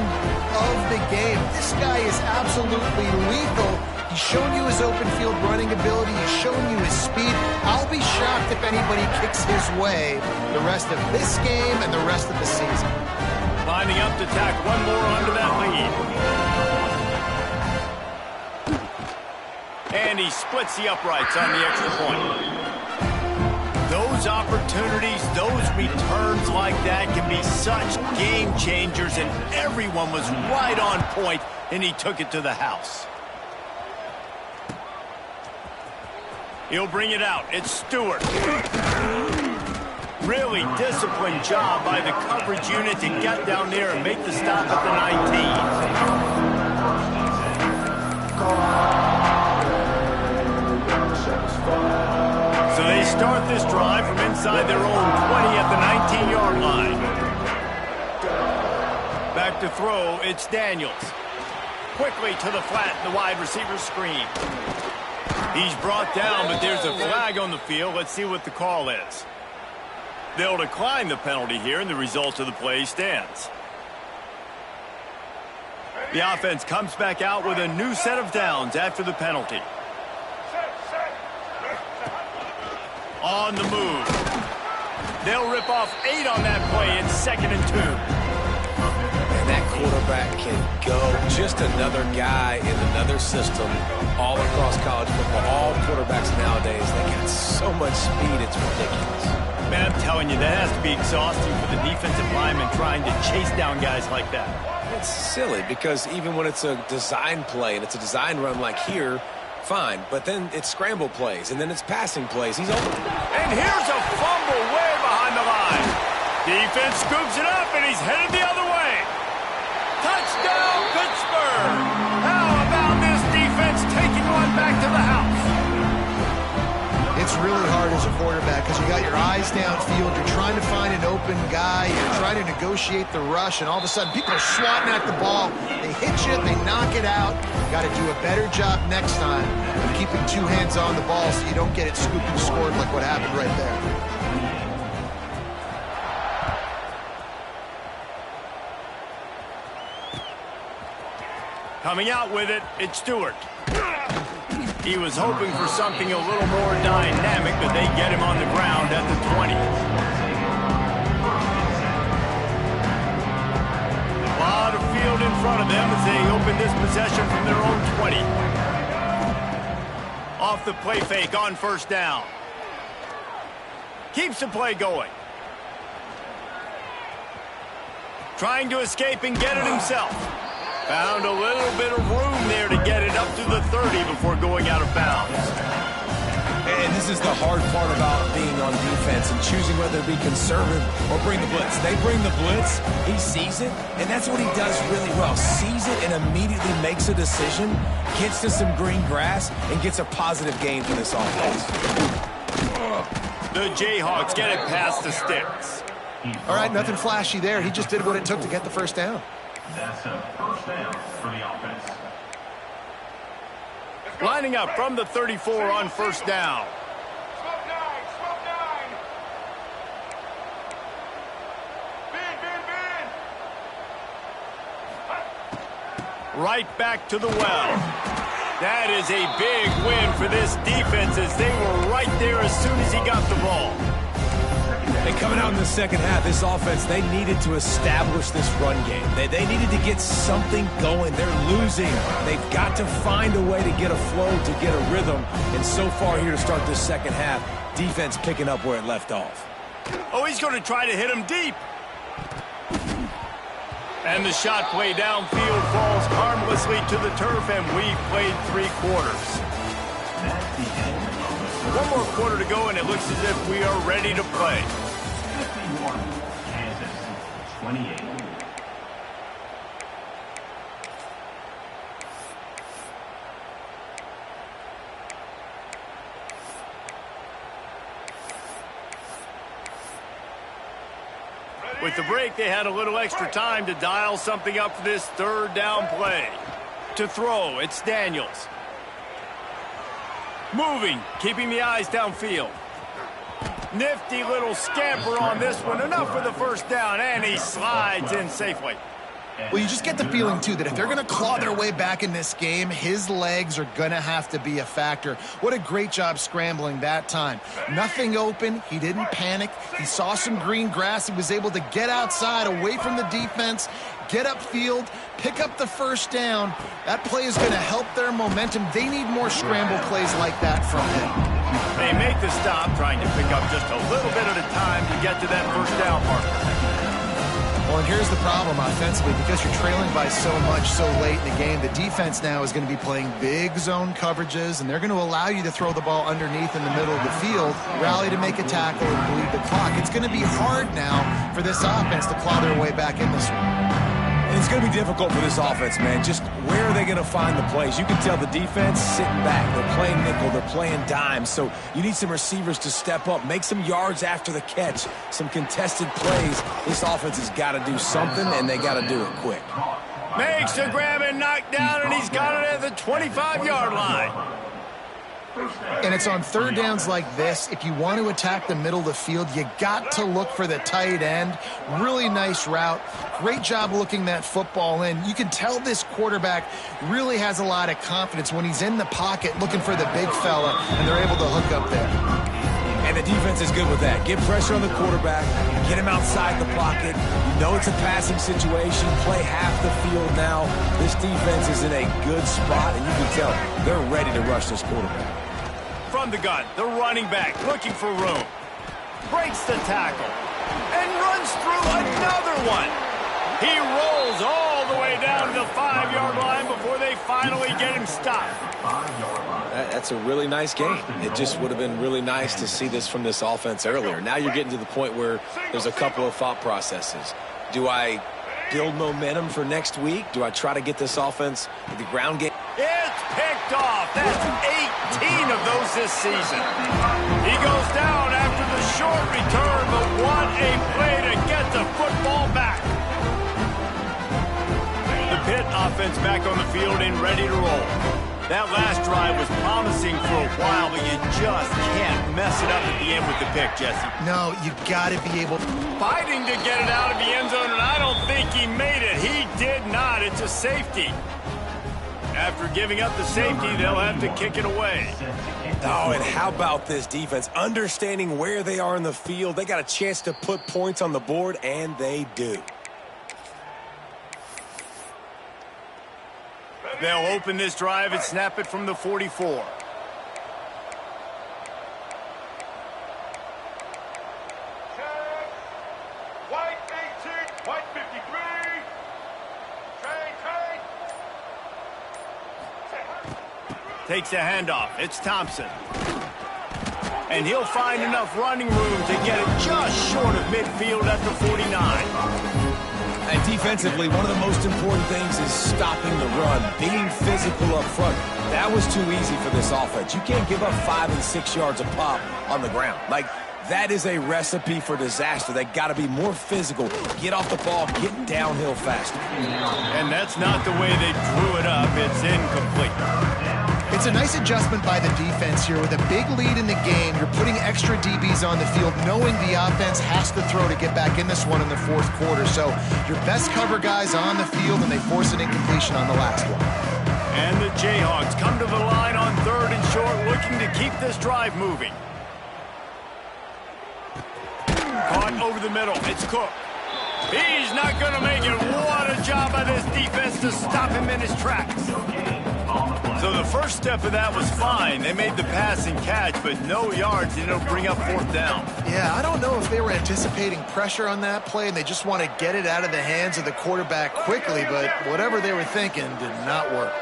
of the game. This guy is absolutely lethal. He's shown you his open field running ability. He's shown you his speed. I'll be shocked if anybody kicks his way the rest of this game and the rest of the season. Lining up to tack one more under that lead. And he splits the uprights on the extra point. Those opportunities, those returns like that can be such game changers, and everyone was right on point, and he took it to the house. He'll bring it out. It's Stewart. Really disciplined job by the coverage unit to get down there and make the stop at the 19. So they start this drive from inside their own 20 at the 19-yard line. Back to throw, it's Daniels. Quickly to the flat in the wide receiver screen. He's brought down, but there's a flag on the field. Let's see what the call is. They'll decline the penalty here, and the result of the play stands. The offense comes back out with a new set of downs after the penalty. On the move. They'll rip off 8 on that play. It's 2nd and 2. And that quarterback can go. Just another guy in another system all across college football. All quarterbacks nowadays, they got so much speed, it's ridiculous. Man, I'm telling you, that has to be exhausting for the defensive lineman trying to chase down guys like that. It's silly because even when it's a design play and it's a design run like here, fine. But then it's scramble plays and then it's passing plays. He's open. And here's a fumble way behind the line. Defense scoops it up and he's headed the other way. Touchdown, Pittsburgh! How about this defense taking one back to the house? It's really hard as a quarterback because you got your eyes downfield. You're trying to find an open guy. You're trying to negotiate the rush, and all of a sudden people are swatting at the ball. They hit you, they knock it out. Got to do a better job next time of keeping two hands on the ball so you don't get it scooped and scored like what happened right there. Coming out with it, it's Stewart. He was hoping for something a little more dynamic, but they get him on the ground at the 20. A lot of field in front of them as they open this possession from their own 20. Off the play fake on first down. Keeps the play going. Trying to escape and get it himself. Found a little bit of room there to get it up to the 30 before going out of bounds. And this is the hard part about being on defense and choosing whether to be conservative or bring the blitz. They bring the blitz, he sees it, and that's what he does really well. Sees it and immediately makes a decision, gets to some green grass, and gets a positive gain for this offense. The Jayhawks get it past the sticks. All right, nothing flashy there. He just did what it took to get the first down. That's a first down for the offense. Lining up from the 34 on first down. Smoke nine. Bin. Right back to the well. That is a big win for this defense as they were right there as soon as he got the ball. And coming out in the second half, this offense, they needed to establish this run game. They needed to get something going. They're losing. They've got to find a way to get a flow, to get a rhythm. And so far here to start this second half, defense picking up where it left off. Oh, he's going to try to hit him deep. And the shot play downfield falls harmlessly to the turf, and we've played 3 quarters. That's the end of the One more quarter to go, and it looks as if we are ready to play. 51, Kansas 28. With the break, they had a little extra time to dial something up for this third down play. To throw, it's Daniels. Moving, keeping the eyes downfield. Nifty little scamper on this one. Enough for the first down, and he slides in safely. Well, you just get the feeling, too, that if they're going to claw their way back in this game, his legs are going to have to be a factor. What a great job scrambling that time. Nothing open. He didn't panic. He saw some green grass. He was able to get outside, away from the defense, get upfield, pick up the first down. That play is going to help their momentum. They need more scramble plays like that from him. They make the stop, trying to pick up just a little bit at a time to get to that first down marker. Well, and here's the problem offensively. Because you're trailing by so much so late in the game, the defense now is going to be playing big zone coverages, and they're going to allow you to throw the ball underneath in the middle of the field, rally to make a tackle, and bleed the clock. It's going to be hard now for this offense to claw their way back in this one. And it's going to be difficult for this offense, man. Just where are they going to find the plays? You can tell the defense sitting back. They're playing nickel. They're playing dime. So you need some receivers to step up, make some yards after the catch, some contested plays. This offense has got to do something, and they got to do it quick. Makes the grab and knock down, and he's got it at the 25-yard line. And it's on third downs like this. If you want to attack the middle of the field, you got to look for the tight end. Really nice route. Great job looking that football in. You can tell this quarterback really has a lot of confidence when he's in the pocket looking for the big fella, and they're able to hook up there. And the defense is good with that. Get pressure on the quarterback, get him outside the pocket. You know it's a passing situation. Play half the field now. This defense is in a good spot, and you can tell they're ready to rush this quarterback. From the gun, the running back looking for room. breaks the tackle, and runs through another one. He rolls all the way down to the 5-yard line before they finally get him stopped. That's a really nice game. It just would have been really nice to see this from this offense earlier. Now you're getting to the point where there's a couple of thought processes. Do I build momentum for next week? Do I try to get this offense in the ground game? It's picked off. That's 18 of those this season. He goes down after the short return, but what a play to get the football back. The Pitt offense back on the field and ready to roll. That last drive was promising for a while, but you just can't mess it up at the end with the pick, Jesse. No, you got to be able... Fighting to get it out of the end zone, and I don't think he made it. He did not. It's a safety. After giving up the safety, they'll have to kick it away. Oh, and how about this defense? Understanding where they are in the field. They got a chance to put points on the board, and they do. They'll open this drive and snap it from the 44. White 18, white 53. Trade. Takes a handoff. It's Thompson. And he'll find enough running room to get it just short of midfield at the 49. And defensively, one of the most important things is stopping the run, being physical up front. That was too easy for this offense. You can't give up 5 and 6 yards a pop on the ground. Like, that is a recipe for disaster. They got to be more physical, get off the ball, get downhill faster. And that's not the way they drew it up. It's incomplete. It's a nice adjustment by the defense here. With a big lead in the game, you're putting extra DBs on the field, knowing the offense has to throw to get back in this one in the fourth quarter. So your best cover guys on the field, and they force an incompletion on the last one. And the Jayhawks come to the line on 3rd and short, looking to keep this drive moving. Caught over the middle. It's Cook. He's not going to make it. What a job by this defense to stop him in his tracks. So the first step of that was fine. They made the pass and catch, but no yards, and it'll bring up 4th down. Yeah, I don't know if they were anticipating pressure on that play, and they just want to get it out of the hands of the quarterback quickly, but whatever they were thinking did not work.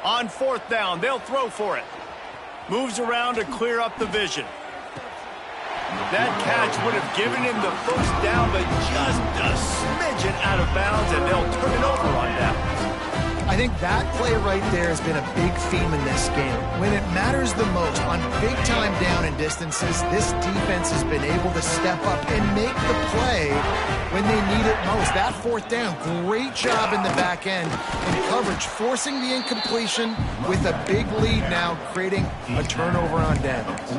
On 4th down, they'll throw for it. Moves around to clear up the vision. That catch would have given him the first down, but just a smidgen out of bounds, and they'll turn it over on downs. I think that play right there has been a big theme in this game. When it matters the most, on big-time down and distances, this defense has been able to step up and make the play when they need it most. That 4th down, great job in the back end in coverage, forcing the incompletion with a big lead now, creating a turnover on downs.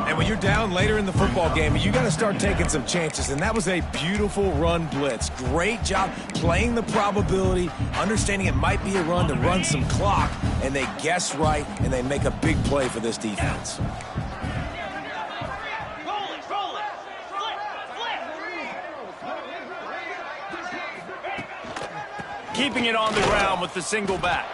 And when you're down later in the football game, you got to start taking some chances, and that was a beautiful run blitz. Great job playing the probability, understanding it might be a run to run some clock, and they guess right, and they make a big play for this defense. Keeping it on the ground with the single back.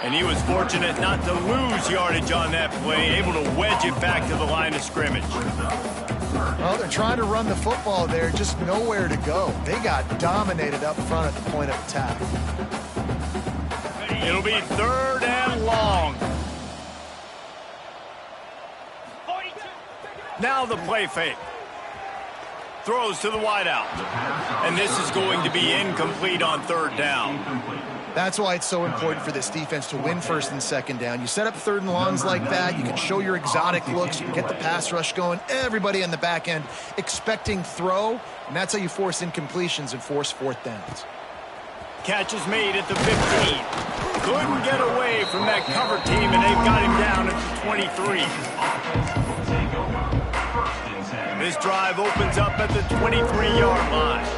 And he was fortunate not to lose yardage on that play, able to wedge it back to the line of scrimmage. Well, they're trying to run the football there, just nowhere to go. They got dominated up front at the point of attack. It'll be 3rd and long. Now the play fake. Throws to the wideout. And this is going to be incomplete on 3rd down. That's why it's so important for this defense to win 1st and 2nd down. You set up 3rd and longs like that, you can show your exotic looks, you can get the pass rush going, everybody on the back end expecting throw, and that's how you force incompletions and force 4th downs. Catch is made at the 15. Couldn't get away from that cover team, and they've got him down at the 23. This drive opens up at the 23-yard line.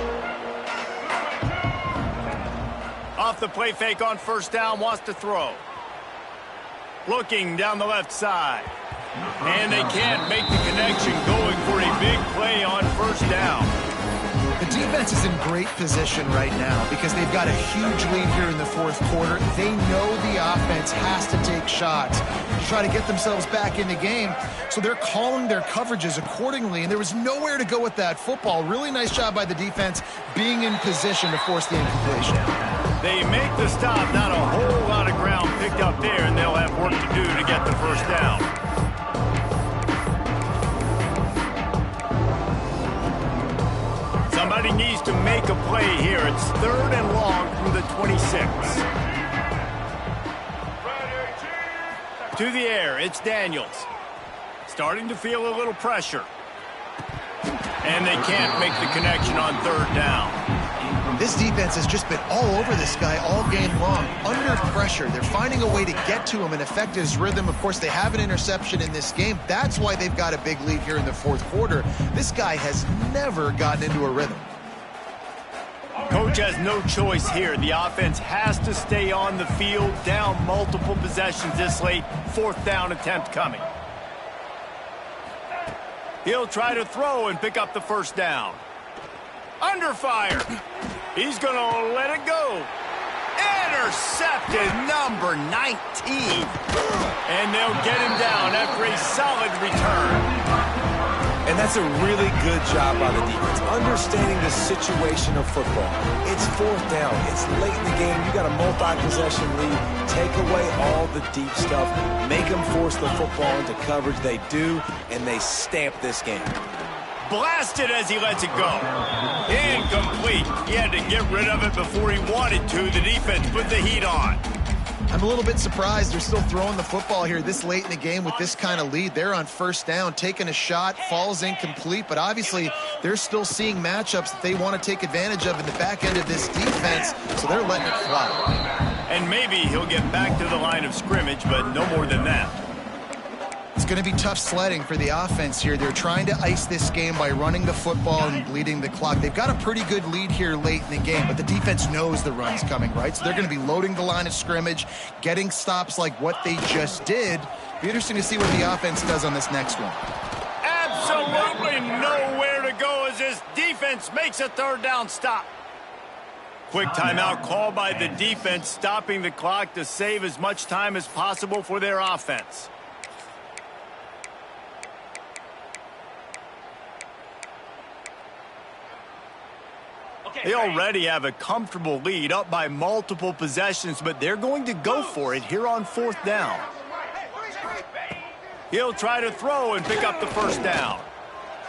Off the play fake on 1st down, wants to throw. Looking down the left side. And they can't make the connection, going for a big play on 1st down. The defense is in great position right now because they've got a huge lead here in the fourth quarter. They know the offense has to take shots to try to get themselves back in the game. So they're calling their coverages accordingly, and there was nowhere to go with that football. Really nice job by the defense being in position to force the incompletion. They make the stop, not a whole lot of ground picked up there, and they'll have work to do to get the first down. Somebody needs to make a play here. It's 3rd and long from the 26. To the air, it's Daniels. Starting to feel a little pressure. And they can't make the connection on 3rd down. This defense has just been all over this guy all game long. Under pressure, they're finding a way to get to him and affect his rhythm. Of course, they have an interception in this game. That's why they've got a big lead here in the fourth quarter. This guy has never gotten into a rhythm. Coach has no choice here. The offense has to stay on the field, down multiple possessions this late. 4th down attempt coming. He'll try to throw and pick up the first down. Under fire. He's going to let it go. Intercepted, number 19. And they'll get him down after a solid return. And that's a really good job by the defense, understanding the situation of football. It's 4th down. It's late in the game. You got a multi-possession lead. Take away all the deep stuff. Make them force the football into coverage. They do, and they stamp this game. Blasted as he lets it go. Incomplete. He had to get rid of it before he wanted to. The defense put the heat on. I'm a little bit surprised they're still throwing the football here this late in the game with this kind of lead. They're on 1st down, taking a shot, falls incomplete, but obviously they're still seeing matchups that they want to take advantage of in the back end of this defense, so they're letting it fly. And maybe he'll get back to the line of scrimmage, but no more than that. It's going to be tough sledding for the offense here. They're trying to ice this game by running the football and bleeding the clock. They've got a pretty good lead here late in the game, but the defense knows the run's coming, right? So they're going to be loading the line of scrimmage, getting stops like what they just did. Be interesting to see what the offense does on this next one. Absolutely nowhere to go as this defense makes a 3rd down stop. Quick timeout called by the defense, stopping the clock to save as much time as possible for their offense. They already have a comfortable lead, up by multiple possessions, but they're going to go for it here on 4th down. He'll try to throw and pick up the first down.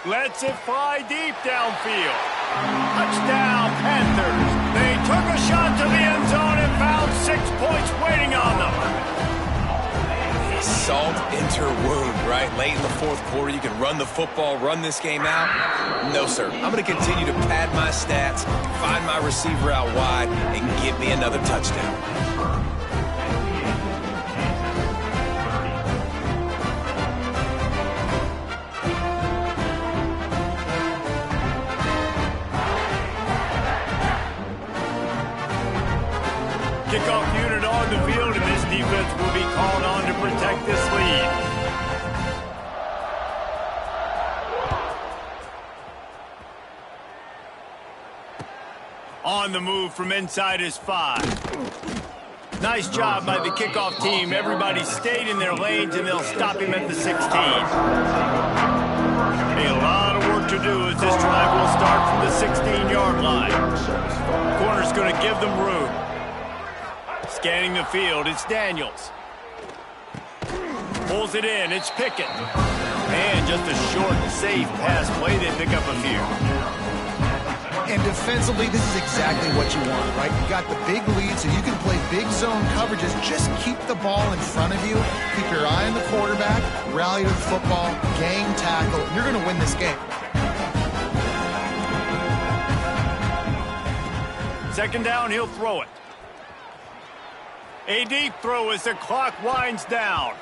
Lets it fly deep downfield. Touchdown, Panthers. They took a shot to the end zone and found 6 points waiting on them. Salt enter wound, right? Late in the fourth quarter, you can run the football, run this game out. No, sir. I'm going to continue to pad my stats, find my receiver out wide, and give me another touchdown. Kickoff unit on the field, and this defense will be called on to protect this lead. On the move from inside his 5. Nice job by the kickoff team. Everybody stayed in their lanes, and they'll stop him at the 16. A lot of work to do as this drive will start from the 16-yard line. Corner's going to give them room. Scanning the field, it's Daniels. Pulls it in, it's Pickett. And just a short, safe pass play, they pick up a few. And defensively, this is exactly what you want, right? You got the big lead, so you can play big zone coverages. Just keep the ball in front of you. Keep your eye on the quarterback, rally to the football, gang tackle. You're going to win this game. Second down, he'll throw it. A deep throw as the clock winds down.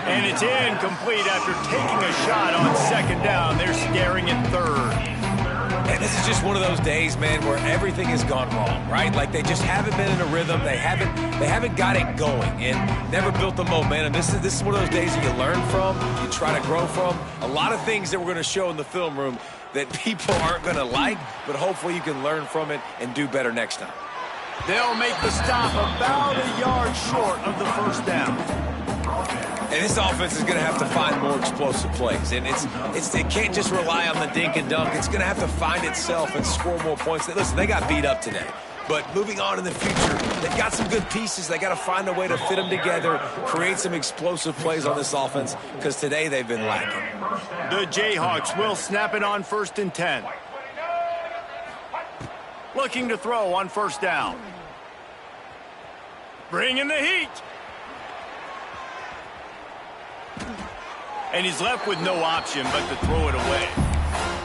And it's incomplete after taking a shot on second down. They're staring at 3rd. And this is just one of those days, man, where everything has gone wrong, right? Like they just haven't been in a rhythm. They haven't got it going and never built the momentum. This is one of those days that you learn from, you try to grow from. A lot of things that we're going to show in the film room. that people aren't going to like, but hopefully you can learn from it and do better next time. They'll make the stop about a yard short of the first down. And this offense is going to have to find more explosive plays. And it can't just rely on the dink and dunk. It's going to have to find itself and score more points. Listen, they got beat up today. But moving on in the future, they've got some good pieces. They got to find a way to fit them together, create some explosive plays on this offense, because today they've been lacking. The Jayhawks will snap it on 1st and 10. Looking to throw on 1st down. Bringing the heat. And he's left with no option but to throw it away.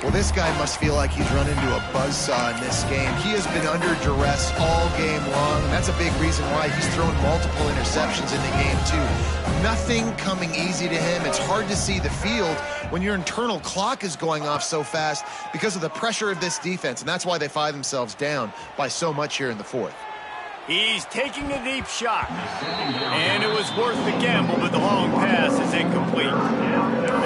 Well, this guy must feel like he's run into a buzzsaw in this game. He has been under duress all game long, and that's a big reason why he's thrown multiple interceptions in the game, too. Nothing coming easy to him. It's hard to see the field when your internal clock is going off so fast because of the pressure of this defense, and that's why they find themselves down by so much here in the 4th. He's taking a deep shot. And it was worth the gamble, but the long pass is incomplete.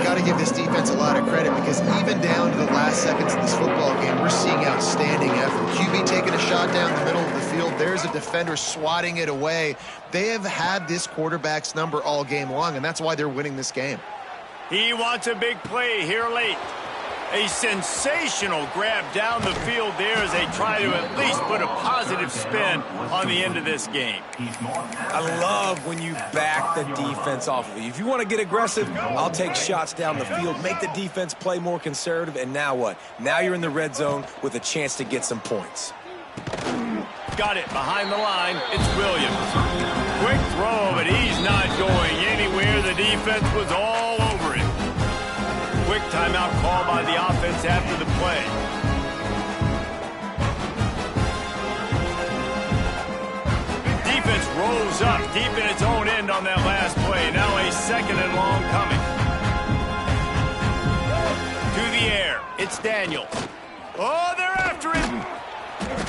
Got to give this defense a lot of credit because even down to the last seconds of this football game, we're seeing outstanding effort. QB taking a shot down the middle of the field. There's a defender swatting it away. They have had this quarterback's number all game long, and that's why they're winning this game. He wants a big play here late. A sensational grab down the field there as they try to at least put a positive spin on the end of this game. I love when you back the defense off of you. If you want to get aggressive, I'll take shots down the field, make the defense play more conservative, and now what? Now you're in the red zone with a chance to get some points. Got it behind the line. It's Williams. Quick throw, but he's not going anywhere. The defense was all over him. Quick timeout call by the offense after the play. Defense rolls up deep in its own end on that last play. Now a 2nd and long coming. To the air. It's Daniels. Oh, they're after him.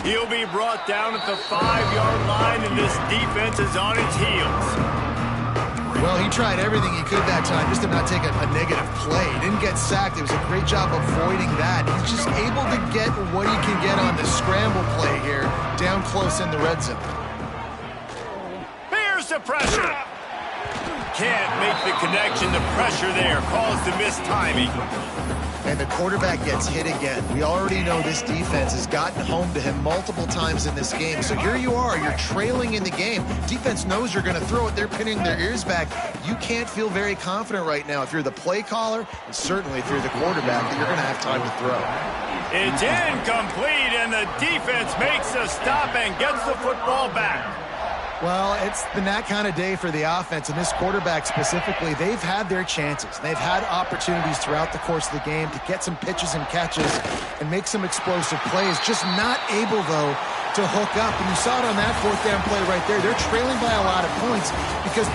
He'll be brought down at the 5-yard line, and this defense is on its heels. Well, he tried everything he could that time just to not take a negative play. He didn't get sacked. It was a great job avoiding that. He's just able to get what he can get on the scramble play here down close in the red zone. Here's the pressure. Can't make the connection. The pressure there caused the missed timing. And the quarterback gets hit again. We already know this defense has gotten home to him multiple times in this game. So here you are, you're trailing in the game. Defense knows you're going to throw it. They're pinning their ears back. You can't feel very confident right now if you're the play caller, and certainly if you're the quarterback, that you're going to have time to throw. It's incomplete, and the defense makes a stop and gets the football back. Well, it's been that kind of day for the offense, and this quarterback specifically, they've had their chances. They've had opportunities throughout the course of the game to get some pitches and catches and make some explosive plays, just not able, though, to hook up. And you saw it on that 4th down play right there. They're trailing by a lot of points because